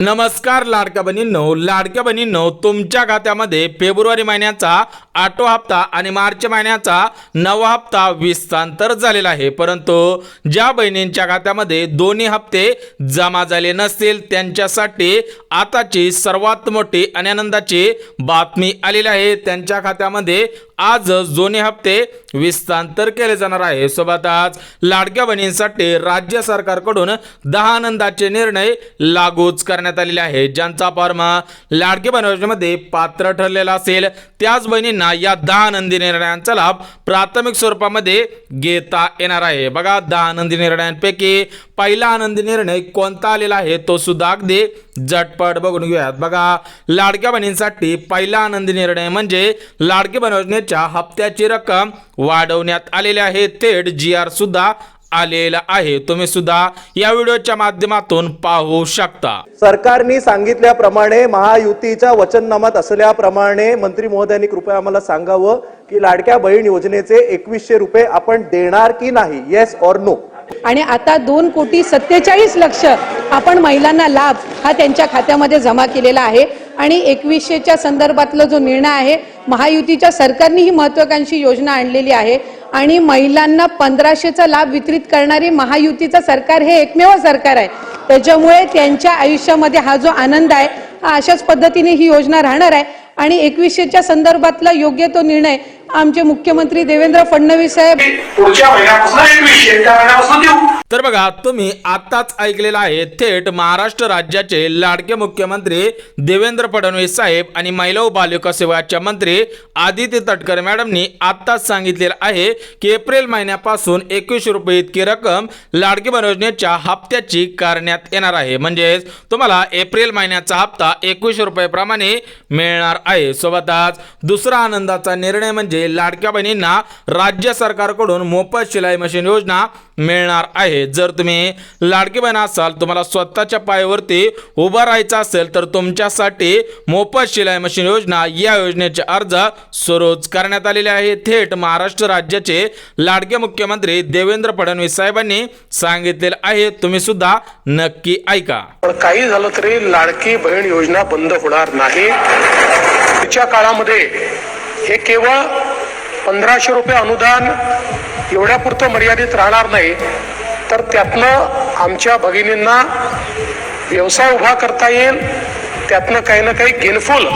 नमस्कार लाडक्या बहिणींनो, तुमच्या खात्यामध्ये फेब्रुवारी महिन्याचा 8वा हप्ता आणि मार्च महिन्याचा 9वा हप्ता विस्तांतर झालेला आहे। परंतु ज्या बहिणींच्या खात्यामध्ये दोन्ही हप्ते जमा झाले नसतील त्यांच्यासाठी आताची सर्वात मोठी आणि आनंदाची बातमी आलेली आहे। त्यांच्या खात्यामध्ये आज जुने हप्ते विस्तांतर केले जाणार आहे। सोबतच लाडक्या बहिणींसाठी राज्य सरकारकडून 10 आनंदाचे निर्णय लागूच करण्यात आलेले आहे। ज्यांचा फॉर्म लाडकी बहीण योजनेमध्ये पात्र ठरलेला असेल त्याच बहिणींना या 10 आनंदी निर्णयांचा लाभ प्राथमिक स्वरूपामध्ये घेता येणार आहे। बघा, 10 आनंदी निर्णयांपैकी पहिला आनंदी निर्णय कोणता आलेला आहे तो सुद्धा अगदी झटपट बघून घेऊयात। बघा, लाडक्या बहिणींसाठी पहिला आनंदी निर्णय म्हणजे लाडकी बहीण योजनेच्या हप्त्याची रक्कम वाढवण्यात आलेली आहे। थेट GR सुद्धा आलेला आहे। तुम्ही सुद्धा या व्हिडिओच्या माध्यमातून पाहू शकता। सरकारने सांगितल्याप्रमाणे महायुतीच्या वचननामात असल्याप्रमाणे मंत्री महोदयांनी कृपया आम्हाला सांगावं की लाडक्या बहीण योजनेचे 2100 रुपये आपण देणार की नाही, येस ऑर नो। आणि आता 2,47,00,000 आपण महिलांना लाभ हा त्यांच्या खात्यामध्ये जमा केलेला आहे। आणि 2100च्या संदर्भातला जो निर्णय आहे, महायुतीच्या सरकारने ही महत्त्वाकांक्षी योजना आणलेली आहे आणि महिलांना 1500चा लाभ वितरित करणारे महायुतीचं सरकार हे एकमेव सरकार आहे। त्याच्यामुळे त्यांच्या आयुष्यामध्ये हा जो आनंद आहे हा अशाच पद्धतीने ही योजना राहणार आहे। आणि 2100च्या संदर्भातला योग्य तो निर्णय आमचे मुख्यमंत्री देवेंद्र फडणवीस साहेब पुढच्या महिन्यापासून 2100 त्या महिन्यापासून देऊ। तर बघा, तुम्ही आताच ऐकलेलं आहे, थेट महाराष्ट्र राज्याचे लाडके मुख्यमंत्री देवेंद्र फडणवीस साहेब आणि महिला व बालविकास विभागाच्या मंत्री आदिती तटकरे मॅडमनी आताच सांगितलेलं आहे की एप्रिल महिन्यापासून 2100 रुपये इतकी रक्कम लाडकी बहीण योजनेच्या हप्त्याची करण्यात येणार आहे। म्हणजेच तुम्हाला एप्रिल महिन्याचा हप्ता 2100 रुपये प्रमाणे मिळणार आहे। सोबतच दुसरा आनंदाचा निर्णय म्हणजे लाडक्या बहिणींना राज्य सरकारकडून मोफत शिलाई मशीन योजना मिळणार आहे। जर तुम्ही लाडकी बहीण असाल, तुम्हाला स्वतःच्या पायावरती उभा राहायचं असेल तर तुमच्यासाठी मोफत शिलाई मशीन योजना या योजनेचे अर्ज सुरूच करण्यात आलेले आहे। थेट महाराष्ट्र राज्याचे लाडके मुख्यमंत्री देवेंद्र फडणवीस साहेबांनी सांगितलेले आहे। तुम्ही सुद्धा नक्की ऐका। पण काही झालं तरी लाडकी बहीण योजना बंद होणार नाही। पुढच्या काळामध्ये हे केवळ 1500 रुपये अनुदान एवढ्यापुरतं मर्यादित राहणार नाही, तर त्यातनं आमच्या भगिनींना व्यवसाय उभा करता येईल, त्यातनं काही ना काही गेनफुल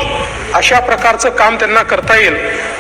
अशा प्रकारचं काम त्यांना करता येईल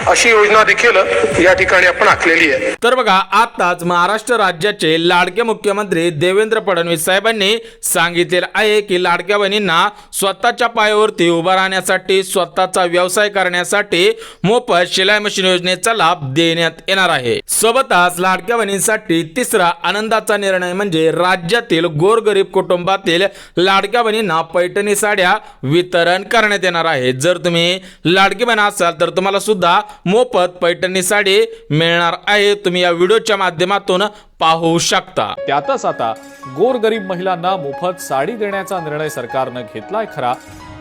अशी योजना देखील या ठिकाणी आपण आखलेली आहे। तर बघा, आताच महाराष्ट्र राज्याचे लाडके मुख्यमंत्री देवेंद्र फडणवीस साहेबांनी सांगितलेलं आहे की लाडक्या बहिणींना स्वतःच्या पायावरती उभा राहण्यासाठी, स्वतःचा व्यवसाय करण्यासाठी मोफत शिलाई मशीन योजनेचा लाभ देण्यात येणार आहे। सोबतच लाडक्या बहिणींसाठी तिसरा आनंदाचा निर्णय म्हणजे राज्यातील गोरगरीब कुटुंबातील लाडक्या बहिणींना पैठणी साड्या वितरण करण्यात येणार आहे। जर तुम्ही लाडकी बहीण असाल तर तुम्हाला सुद्धा मोफत पैठणी साडी मिळणार आहे। तुम्ही या व्हिडिओच्या माध्यमातून पाहू शकता। त्यातच आता गोरगरीब महिलांना मोफत साडी देण्याचा निर्णय सरकारनं घेतलाय खरा।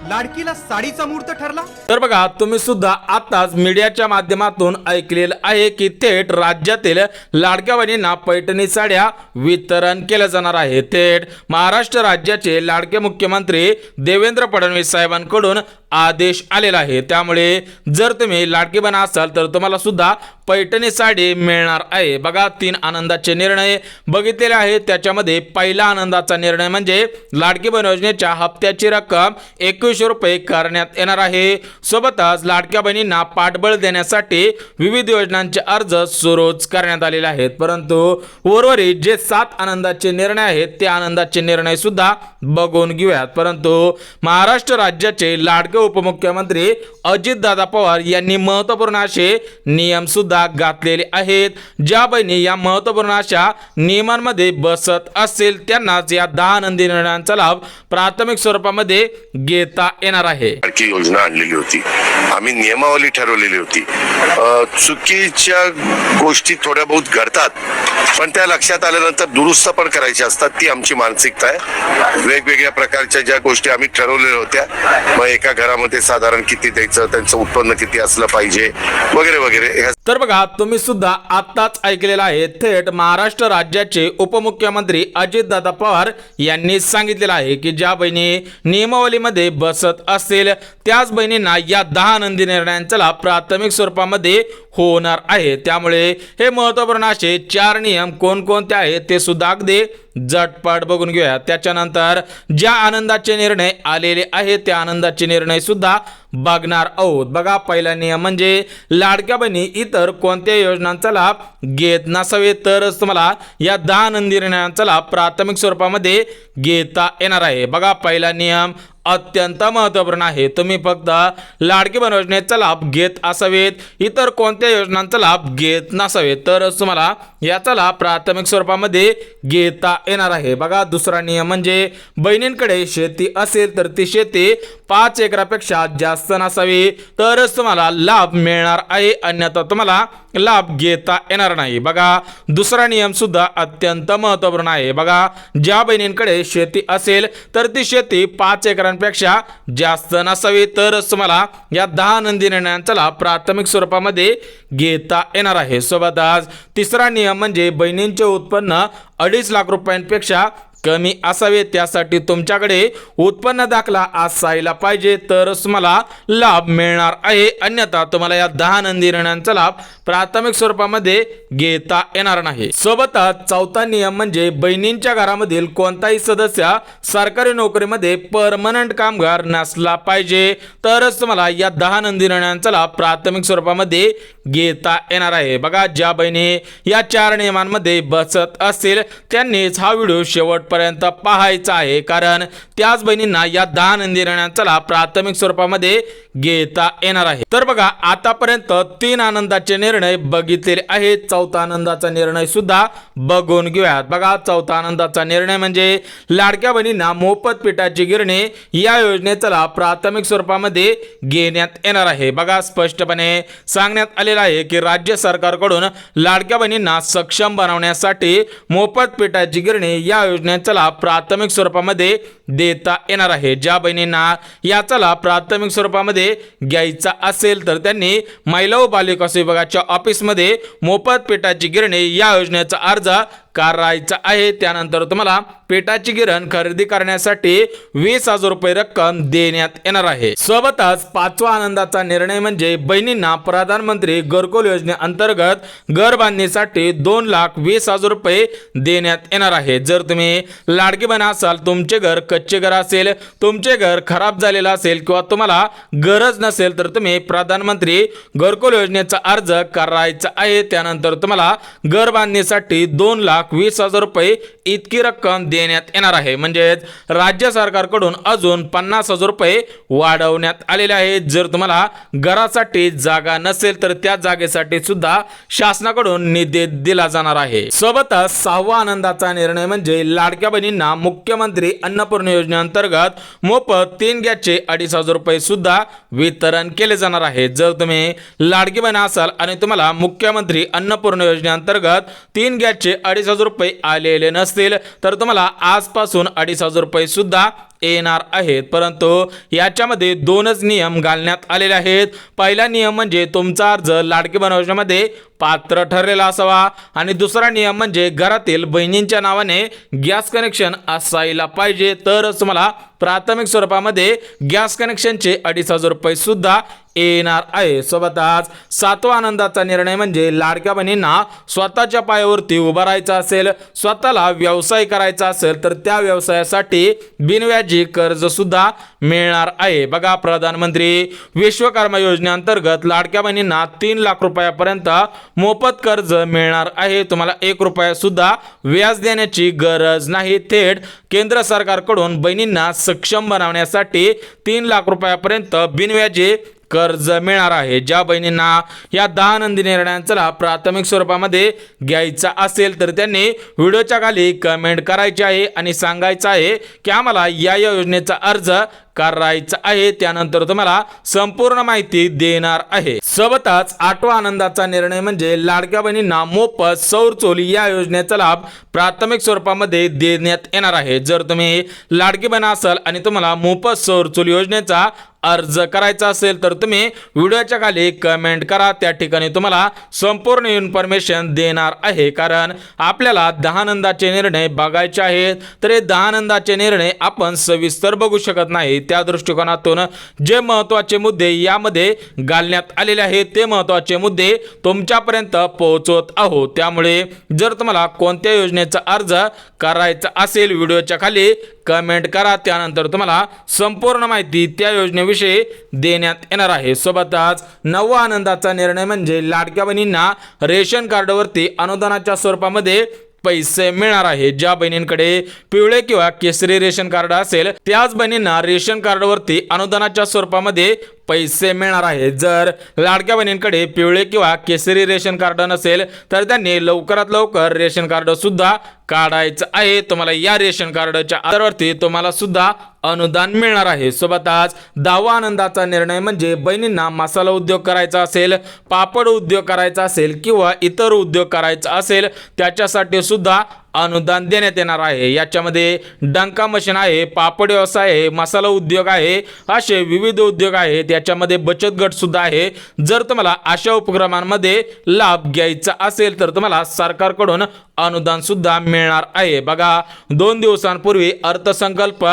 लाडकीला साडीचा मुहूर्त ठरला। तर बघा, तुम्ही सुद्धा आताच मीडियाच्या माध्यमातून ऐकलेलं आहे की थेट राज्यातील लाडक्या बहिणींना पैठणी साड्या वितरण केलं जाणार आहे। थेट महाराष्ट्र राज्याचे लाडके मुख्यमंत्री देवेंद्र फडणवीस साहेबांकडून आदेश आलेला आहे। त्यामुळे जर तुम्ही लाडकी बहीण असाल तर तुम्हाला सुद्धा पैठणी साडी मिळणार आहे। बघा, 3 आनंदाचे निर्णय बघितलेले आहेत। त्याच्यामध्ये पहिला आनंदाचा निर्णय म्हणजे लाडकी बहीण योजनेच्या हप्त्याची रक्कम 2100 रुपये करण्यात येणार आहे। सोबतच लाडक्या बहिणींना पाठबळ देण्यासाठी विविध योजनांचे अर्ज सुरूच करण्यात आलेले आहेत। परंतु उर्वरित जे 7 आनंदाचे निर्णय आहेत ते आनंदाचे निर्णय सुद्धा बघून घेऊयात। परंतु महाराष्ट्र राज्याचे लाडके उपमुख्यमंत्री अजितदादा पवार यांनी महत्त्वपूर्ण असे नियम सुद्धा घातलेले आहेत। ज्या बहिणी या महत्त्वपूर्ण अशा नियमांमध्ये बसत असतील त्यांनाच या 10 आनंदी निर्णयांचा लाभ प्राथमिक स्वरूपामध्ये घेता येणार आहे। लाडकी योजना आणलेली होती, आम्ही नियमावली ठरवलेली होती। चुकीच्या गोष्टी थोड्या बहुत घडतात, पण त्या लक्षात आल्यानंतर दुरुस्त पण करायच्या असतात, ती आमची मानसिकता आहे। वेगवेगळ्या प्रकारच्या ज्या गोष्टी आम्ही ठरवलेल्या होत्या, मग एका घरामध्ये घरामध्ये साधारण किती द्यायचं, त्यांचं उत्पन्न किती असलं पाहिजे वगैरे वगैरे ह्या तर बघा, तुम्ही सुद्धा आत्ताच ऐकलेलं आहे, थेट महाराष्ट्र राज्याचे उपमुख्यमंत्री अजितदादा पवार यांनी सांगितलेलं आहे की ज्या बहिणी नियमावलीमध्ये बसत असतील त्याच बहिणींना या 10 नंदी निर्णयांचा लाभ प्राथमिक स्वरूपामध्ये होणार आहे. त्यामुळे हे महत्त्वपूर्ण असे 4 नियम कोणकोणते आहेत ते सुद्धा अगदी झटपट बघून घेऊया. त्याच्यानंतर ज्या आनंदाचे निर्णय आलेले आहेत त्या आनंदाचे निर्णय सुद्धा बघणार आहोत. बघा, पहिला नियम म्हणजे लाडक्या बहिणी इतर कोणत्या योजनांचा लाभ घेत नसावे तरच तुम्हाला या 10 नंदी निर्णयांचा लाभ प्राथमिक स्वरूपामध्ये घेता येणार आहे. बघा, पहिला नियम अत्यंत महत्त्वपूर्ण आहे. तुम्ही फक्त लाडकी बहीण योजनेचा लाभ घेत असावेत, इतर कोणत्या योजनांचा लाभ घेत नसावे तरच तुम्हाला याचा लाभ प्राथमिक स्वरूपामध्ये घेता येणार आहे. बघा, दुसरा नियम म्हणजे बहिणींकडे शेती असेल तर ती शेती 5 एकरापेक्षा जास्त नसावी तरच तुम्हाला लाभ मिळणार आहे, अन्यथा तुम्हाला लाभ घेता येणार नाही. बघा, दुसरा नियम सुद्धा अत्यंत महत्त्वपूर्ण आहे. बघा, ज्या बहिणींकडे शेती असेल तर ती शेती 5 एकरांपेक्षा जास्त नसावी तरच तुम्हाला या 10 नंदी निर्णयांचा लाभ प्राथमिक स्वरूपामध्ये घेता येणार आहे. सोबतच तिसरा नियम म्हणजे बहिणींचे उत्पन्न 2.5 लाख रुपयांपेक्षा कमी असावे, त्यासाठी तुमच्याकडे उत्पन्न दाखला असायला पाहिजे तरच तुम्हाला लाभ मिळणार आहे, अन्यथा तुम्हाला या 10 नंदी निर्णयांचा लाभ प्राथमिक स्वरूपामध्ये घेता येणार नाही. सोबतच चौथा नियम म्हणजे बहिणींच्या घरामधील कोणताही सदस्य सरकारी नोकरीमध्ये परमनंट कामगार नसला पाहिजे तरच तुम्हाला या 10 नंदी निर्णयांचा लाभ प्राथमिक स्वरूपामध्ये घेता येणार आहे. बघा, ज्या बहिणी या 4 नियमांमध्ये बसत असतील त्यांनीच हा व्हिडिओ शेवटपर्यंत पाहायचा आहे, कारण त्याच बहिणींना या 10 नंदी निर्णयांचा लाभ प्राथमिक स्वरूपामध्ये घेता येणार आहे. तर बघा, आतापर्यंत 3 आनंदाचे निर्णय बघितलेले आहेत. चौथा आनंदाचा निर्णय सुद्धा बघून घेऊयात. बघा, चौथा आनंदाचा निर्णय म्हणजे लाडक्या बहिणींना मोफत पिठाची गिरणी या योजनेचा लाभ प्राथमिक स्वरूपामध्ये घेण्यात येणार आहे. बघा, स्पष्टपणे सांगण्यात आलेलं आहे की राज्य सरकारकडून लाडक्या बहिणींना सक्षम बनवण्यासाठी मोफत पिठाची गिरणी या योजनेचा लाभ प्राथमिक स्वरूपामध्ये देता येणार आहे. ज्या बहिणींना याचा लाभ प्राथमिक स्वरूपामध्ये घ्यायचा असेल तर त्यांनी महिला व बालविकास विभागाच्या ऑफिसमध्ये मोफत पिठाची गिरणी या योजनेचा अर्ज करायचा आहे. त्यानंतर तुम्हाला पिठाची गिरण खरेदी करण्यासाठी 20,000 रुपये रक्कम देण्यात येणार आहे. सोबतच पाचवा आनंदाचा निर्णय म्हणजे बहिणींना प्रधानमंत्री घरकुल योजनेअंतर्गत घर बांधणीसाठी 2,20,000 रुपये देण्यात येणार आहे. जर तुम्ही लाडकी बहीण असाल, तुमचे घर कच्चे घर असेल, तुमचे घर खराब झालेलं असेल किंवा तुम्हाला गरज नसेल तर तुम्ही प्रधानमंत्री घरकुल योजनेचा अर्ज करायचा आहे. त्यानंतर तुम्हाला घर बांधणीसाठी 2,20,000 रुपये इतकी रक्कम देण्यात येणार आहे. म्हणजेच राज्य सरकारकडून अजून 50,000 रुपये वाढवण्यात आलेले आहेत. जर तुम्हाला घरासाठी जागा नसेल तर त्या जागेसाठी सुद्धा शासनाकडून निधी दिला जाणार आहे. सोबतच 6वा आनंदाचा निर्णय म्हणजे लाडक्या बहिणींना मुख्यमंत्री अन्नपूर्णा योजनेअंतर्गत मोफत 3 गॅसचे 2,500 रुपये सुद्धा वितरण केले जाणार आहे. जर तुम्ही लाडकी बहीण असाल आणि तुम्हाला मुख्यमंत्री अन्नपूर्णा योजनेअंतर्गत 3 गॅसचे 2,500 रुपये आलेले नसतील तर तुम्हाला आजपासून 2,500 रुपये सुद्धा येणार आहेत. परंतु याच्यामध्ये 2च नियम घालण्यात आलेले आहेत. पहिला नियम म्हणजे तुमचा अर्ज लाडकी बहीण योजनेमध्ये पात्र ठरलेला असावा आणि दुसरा नियम म्हणजे घरातील बहिणींच्या नावाने गॅस कनेक्शन असायला पाहिजे तरच तुम्हाला प्राथमिक स्वरूपामध्ये गॅस कनेक्शनचे 2,500 रुपये सुद्धा येणार आहे. सोबतच 7वा आनंदाचा निर्णय म्हणजे लाडक्या बहिणींना स्वतःच्या पायावरती उभा राहायचं असेल, स्वतःला व्यवसाय करायचा असेल तर त्या व्यवसायासाठी बिनव्याजी कर्ज सुद्धा मिळणार आहे. बघा, प्रधानमंत्री विश्वकर्मा योजनेअंतर्गत लाडक्या बहिणींना 3 लाख रुपयापर्यंत मोफत कर्ज मिळणार आहे. तुम्हाला 1 रुपया सुद्धा व्याज देण्याची गरज नाही. थेट केंद्र सरकारकडून बहिणींना सक्षम बनवण्यासाठी 3 लाख रुपयापर्यंत बिनव्याजी कर्ज मिळणार आहे. ज्या बहिणींना या 10 नंदी निर्णयांचा लाभ प्राथमिक स्वरूपामध्ये घ्यायचा असेल तर त्यांनी व्हिडिओच्या खाली कमेंट करायची आहे आणि सांगायचं आहे की आम्हाला या योजनेचा अर्ज करायचा आहे, त्यानंतर तुम्हाला संपूर्ण माहिती देणार आहे. सोबतच आठवा आनंदाचा निर्णय म्हणजे लाडक्या बहिणींना मोफत सौर चोली या योजनेचा लाभ प्राथमिक स्वरूपामध्ये देण्यात येणार आहे. जर तुम्ही लाडकी बहीण असाल आणि तुम्हाला मोफत सौर चोली योजनेचा अर्ज करायचा असेल तर तुम्ही व्हिडिओच्या खाली कमेंट करा. त्या ठिकाणी तुम्हाला संपूर्ण इन्फॉर्मेशन देणार आहे, कारण आपल्याला 10 आनंदाचे निर्णय बघायचे आहेत. तर हे 10 आनंदाचे निर्णय आपण सविस्तर बघू शकत नाही. त्या दृष्टिकोनातून जे महत्त्वाचे मुद्दे यामध्ये घालण्यात आलेले आहेत ते महत्त्वाचे मुद्दे तुमच्यापर्यंत पोहोचवत आहोत. त्यामुळे जर तुम्हाला कोणत्या योजनेचा अर्ज करायचा असेल व्हिडिओच्या खाली कमेंट करा. त्यानंतर तुम्हाला संपूर्ण माहिती त्या योजनेविषयी देण्यात येणार आहे. सोबतच 9वा आनंदाचा निर्णय म्हणजे लाडक्या बहिणींना रेशन कार्डवरती अनुदानाच्या स्वरूपामध्ये पैसे मिळणार आहे. ज्या बहिणींकडे पिवळे किंवा केसरी रेशन कार्ड असेल त्याच बहिणींना रेशन कार्डवरती अनुदानाच्या स्वरूपामध्ये पैसे मिळणार आहे. जर लाडक्या बहिणींकडे पिवळे किंवा केसरी रेशन कार्ड नसेल तर त्यांनी लवकरात लवकर रेशन कार्ड सुद्धा काढायचं आहे. तुम्हाला या रेशन कार्डच्या आधारावरती तुम्हाला सुद्धा अनुदान मिळणार आहे. सोबतच 10वा आनंदाचा निर्णय म्हणजे बहिणींना मसाला उद्योग करायचा असेल, पापड उद्योग करायचा असेल किंवा इतर उद्योग करायचा असेल त्याच्यासाठी सुद्धा अनुदान देण्यात येणार आहे. याच्यामध्ये डंका मशीन आहे, पापड व्यवसाय आहे, मसाला उद्योग आहे, असे विविध उद्योग आहेत. याच्यामध्ये बचत गट सुद्धा आहे. जर तुम्हाला अशा उपक्रमांमध्ये लाभ घ्यायचा असेल तर तुम्हाला सरकारकडून अनुदान सुद्धा मिळणार आहे. बघा, 2 दिवसांपूर्वी अर्थसंकल्प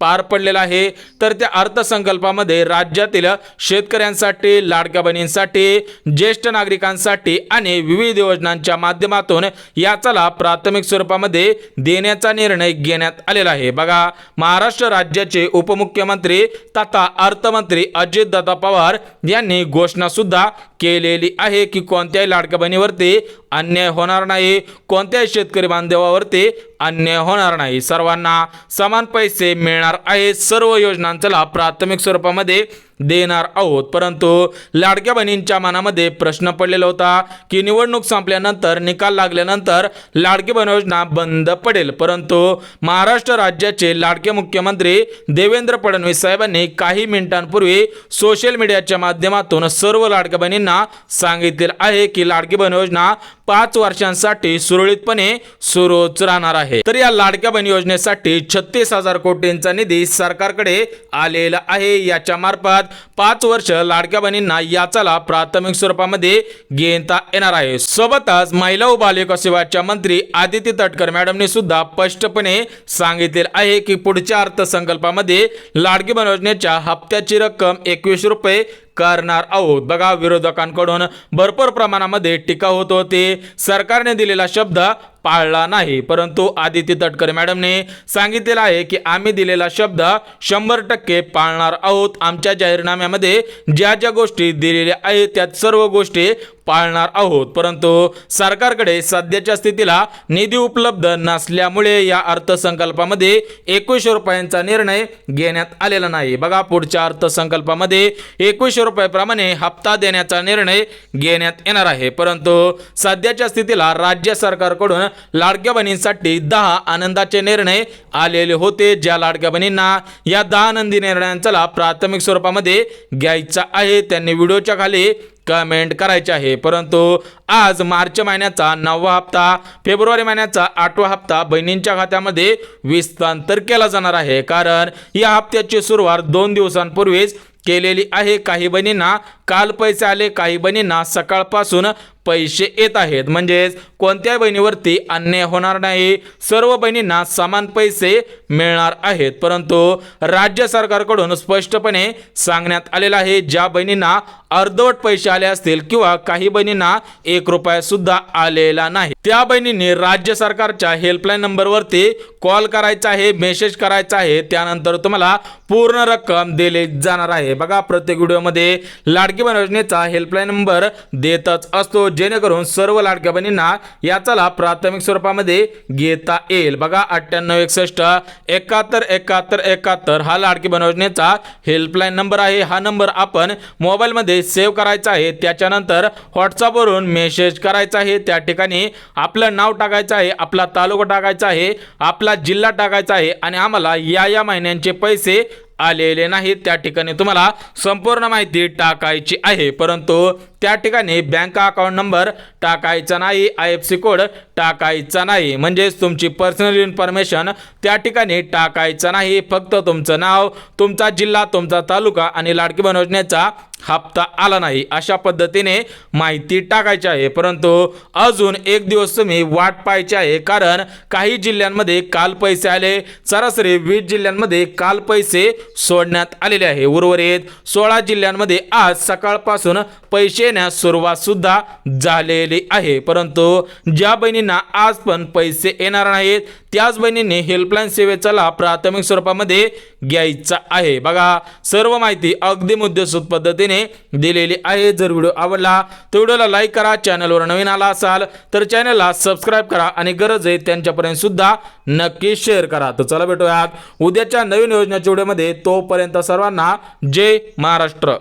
पार पडलेला आहे. तर त्या अर्थसंकल्पामध्ये राज्यातील शेतकऱ्यांसाठी, लाडक्या बहिणींसाठी, ज्येष्ठ नागरिकांसाठी आणि विविध योजनांच्या माध्यमातून याचा लाभ प्राथमिक स्वरूपामध्ये देण्याचा निर्णय घेण्यात आलेला आहे. बघा, महाराष्ट्र राज्याचे उपमुख्यमंत्री तथा अर्थमंत्री अजितदादा पवार यांनी घोषणा सुद्धा केलेली आहे की कोणत्याही लाडक्या बहिणीवरती अन्याय होणार नाही, कोणत्याही शेतकरी बांधवावरती अन्याय होणार नाही, सर्वांना समान पैसे मिळणार आहेत. सर्व योजनांचा लाभ प्राथमिक स्वरूपामध्ये देणार आहोत. परंतु लाडक्या बहिणींच्या मनामध्ये प्रश्न पडलेला होता की निवडणूक संपल्यानंतर, निकाल लागल्यानंतर लाडकी बहीण योजना बंद पडेल. परंतु महाराष्ट्र राज्याचे लाडके मुख्यमंत्री देवेंद्र फडणवीस साहेबांनी काही मिनिटांपूर्वी सोशल मीडियाच्या माध्यमातून सर्व लाडक्या बहिणींना सांगितले आहे की लाडकी बहीण योजना 5 वर्षांसाठी सुरळीतपणे सुरूच राहणार आहे. तर या लाडक्या बहीण योजनेसाठी 36,000 कोटींचा निधी सरकारकडे आलेला आहे. याच्या मार्फत 5 वर्ष लाडक्या बहिणींना याचा लाभ प्राथमिक स्वरूपामध्ये घेता येणार आहे. सोबतच महिला व बालविकास विभागाच्या मंत्री आदिती तटकर मॅडमने सुद्धा स्पष्टपणे सांगितले आहे की पुढच्या अर्थसंकल्पामध्ये लाडकी बहीण योजनेच्या हप्त्याची रक्कम 21 रुपये करणार आहोत. बघा, विरोधकांकडून भरपूर प्रमाणामध्ये टीका होत होती. सरकारने दिलेला शब्द पाळला नाही, परंतु आदिती तटकरे मॅडमने सांगितलेलं आहे की आम्ही दिलेला शब्द 100% पाळणार आहोत. आमच्या जाहीरनाम्यामध्ये ज्या ज्या गोष्टी दिलेल्या आहेत त्या सर्व गोष्टी पाळणार आहोत. परंतु सरकारकडे सध्याच्या स्थितीला निधी उपलब्ध नसल्यामुळे या अर्थसंकल्पामध्ये 21 रुपयांचा निर्णय घेण्यात आलेला नाही. बघा, पुढच्या अर्थसंकल्पामध्ये 21 रुपयाप्रमाणे हप्ता देण्याचा निर्णय घेण्यात येणार आहे. परंतु सध्याच्या स्थितीला राज्य सरकारकडून लाडक्या बहिणींसाठी 10 आनंदाचे निर्णय आलेले होते. ज्या लाडक्या बहिणींना या 10 आनंदी निर्णयांचा लाभ प्राथमिक स्वरूपामध्ये घ्यायचा आहे त्यांनी व्हिडिओच्या खाली कमेंट करायचे आहे. परंतु आज मार्च महिन्याचा 9वा हप्ता, फेब्रुवारी महिन्याचा 8वा हप्ता बहिणींच्या खात्यामध्ये हस्तांतर केला जाणार आहे. कारण या हप्त्याची सुरुवात 2 दिवसांपूर्वीच केलेली आहे. काही बहिणींना काल पैसे आले, काही बहिणींना सकाळपासून पैसे येत आहेत. म्हणजेच कोणत्याही बहिणीवरती अन्याय होणार नाही, सर्व बहिणींना समान पैसे मिळणार आहेत. परंतु राज्य सरकारकडून स्पष्टपणे सांगण्यात आलेलं आहे ज्या बहिणींना अर्धवट पैसे आले असतील किंवा काही बहिणींना 1 रुपया सुद्धा आलेला नाही त्या बहिणींनी राज्य सरकारच्या हेल्पलाईन नंबरवरती कॉल करायचा आहे, मेसेज करायचा आहे. त्यानंतर तुम्हाला पूर्ण रक्कम दिली जाणार आहे. बघा, प्रत्येक व्हिडिओमध्ये लाडकी बहीण योजनेचा हेल्पलाईन नंबर देतच असतो जेणेकरून सर्व लाडक्या बहिणींना याचा लाभ प्राथमिक स्वरूपामध्ये घेता येईल. बघा, 9861 71 71 71 हा लाडकी बहीण योजनेचा हेल्पलाईन नंबर आहे. हा नंबर आपण मोबाईलमध्ये सेव्ह करायचा आहे. त्याच्यानंतर व्हॉट्सअपवरून मेसेज करायचा आहे. त्या ठिकाणी आपलं नाव टाकायचं आहे, आपला तालुका टाकायचा आहे, आपला जिल्हा टाकायचा आहे आणि आम्हाला या महिन्यांचे पैसे आलेले नाहीत त्या ठिकाणी तुम्हाला संपूर्ण माहिती टाकायची आहे, परंतु त्या ठिकाणी बँक अकाउंट नंबर टाकायचा नाही, IFSC कोड टाकायचा नाही, म्हणजेच तुमची पर्सनल इन्फॉर्मेशन त्या ठिकाणी टाकायचा नाही. फक्त तुमचं नाव, तुमचा जिल्हा, तुमचा तालुका आणि लाडकी बहीण योजनेचा हप्ता आला नाही अशा पद्धतीने माहिती टाकायची आहे. परंतु अजून एक दिवस तुम्ही वाट पाहायची आहे, कारण काही जिल्ह्यांमध्ये काल पैसे आले, सरासरी 20 जिल्ह्यांमध्ये काल पैसे सोडण्यात आलेले आहे. उर्वरित 16 जिल्ह्यांमध्ये आज सकाळपासून पैसे येण्यास सुरुवात सुद्धा झालेली आहे. परंतु ज्या बहिणींना आज पण पैसे येणार नाहीत त्याच बहिणींनी हेल्पलाईन सेवेचा लाभ प्राथमिक स्वरूपामध्ये घ्यायचा आहे. बघा, सर्व माहिती अगदी मुद्देसूद पद्धतीने दिलेली आहे. जर व्हिडिओ आवडला तर व्हिडिओला लाईक करा, चॅनलवर नवीन आला असाल तर चॅनलला सबस्क्राईब करा आणि गरज आहे त्यांच्यापर्यंत सुद्धा नक्की शेअर करा. तर चला भेटूयात उद्याच्या नवीन योजनेच्या व्हिडिओमध्ये. तोपर्यंत सर्वांना जय महाराष्ट्र.